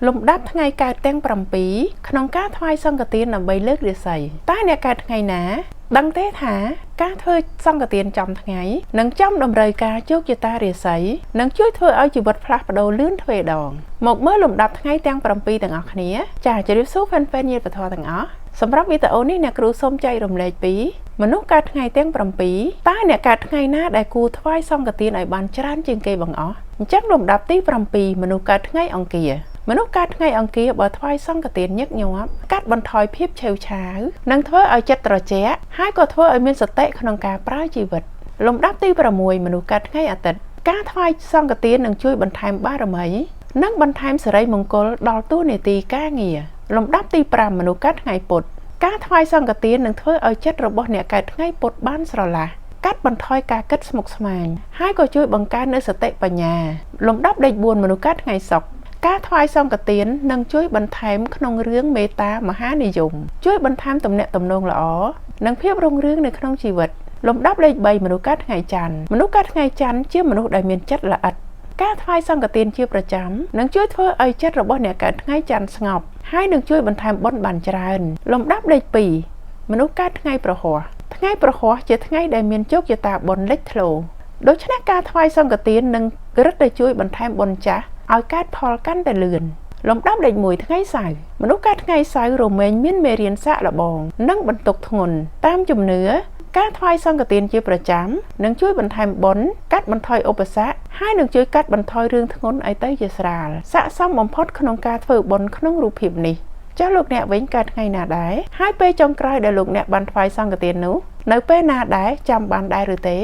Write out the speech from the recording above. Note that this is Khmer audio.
លំដាប់ថ្ងៃកើតទាំង7ក្នុងការថ្វាយសង្ឃទានដើម្បីលើករាសីតែអ្នកកើតថ្ងៃណាដឹងទេថាការធ្វើសង្ឃទានចំថ្ងៃនឹងចំតម្រូវការជោគជតារាសីនឹងជួយធ្វើឲ្យជីវិតផ្លាស់ប្ដូរលឿនទ្វេដងមកមើលលំដាប់ថ្ងៃទាំង7ទាំងអស់គ្នាចាជម្រាបសួរfanញាតិពធទាំងអស់សម្រាប់វីដេអូនេះអ្នកគ្រូសូមចែករំលែកពីមនុស្សកើតថ្ងៃទាំង7តើអ្នកកើតថ្ងៃណាដែលគួរថ្វាយសង្ឃទានឲ្យបានច្រើនជាងគេបង្អស់អញ្ចឹងលំដាប់ទី7មនុស្សកើតថ្ងៃអង្គារមនុស្សកើតថ្ងៃអង្គារបើថ្វាយសង្ឃទានញឹកញាប់កាត់បន្ថយភាពឆេវឆាវនិងធ្វើឲ្យចិត្តត្រជាក់ហើយក៏ធ្វើឲ្យមានសតិក្នុងការប្រើជីវិតលំដាប់ទី6មនុស្សកើតថ្ងៃអាទិត្យការថ្វាយសង្ឃទាននឹងជួយបន្ថែមបារមីនិងបន្ថែមសិរីមង្គលដល់តួនាទីការងារលំដាប់ទី5មនុស្សកើតថ្ងៃពុធការថ្វាយសង្ឃទាននឹងធ្វើឲ្យចិត្តរបស់អ្នកកើតថ្ងៃពុធបានស្រឡះកាត់បន្ថយការគិតស្មុគស្មាញហើយក៏ជួយបង្កើននូវសតិបញ្ញាលំដាប់លេខ4មនុស្សកើតថ្ងៃសុក្រការថ្វាយសង្ឃទាននឹងជួយបន្ថែមក្នុងរឿងមេត្តាមហានិយមជួយបន្ថែមទំនាក់ទំនងល្អនិងភាពរុងរឿងនៅក្នុងជីវិតលំដាប់លេខ3មនុស្សកើតថ្ងៃច័ន្ទមនុស្សកើតថ្ងៃច័ន្ទជាមនុស្សដែលមានចិត្តល្អិតការថ្វាយសង្ឃទានជាប្រចាំនឹងជួយធ្វើឲ្យចិត្តរបស់អ្នកកើតថ្ងៃច័ន្ទស្ងប់ហើយនឹងជួយបន្ថែមបុណ្យបានច្រើនលំដាប់លេខ2មនុស្សកើតថ្ងៃប្រហ័សថ្ងៃប្រហ័សជាថ្ងៃដែលមានជោគជតាបុណ្យលេចធ្លោដូច្នេះការថ្វាយសង្ឃទាននឹងរឹតតែជួយបន្ថែមបុណ្យចាស់ឲ្យកើតផលកាន់តែលឿនលំដាប់លេខ1ថ្ងៃសៅរ៍មនុស្សកើតថ្ងៃសៅរ៍រមែងមានមេរៀនសាកល្បងនិងបន្ទុកធ្ងន់តាមជំនឿការថ្វាយសង្ឃទានជាប្រចាំនឹងជួយបន្ថែមបុណ្យកាត់បន្ថយឧបសគ្គហើយនឹងជួយកាត់បន្ថយរឿងធ្ងន់ឲ្យទៅជាស្រាលស័ក្តិសមបំផុតក្នុងការធ្វើបុណ្យក្នុងរូបភាពនេះចាស់លោកអ្នកវិញកើតថ្ងៃណាដែរហើយពេលចុងក្រោយដែលលោកអ្នកបានថ្វាយសង្ឃទាននោះនៅពេលណាដែរចាំបានដែរឬទេ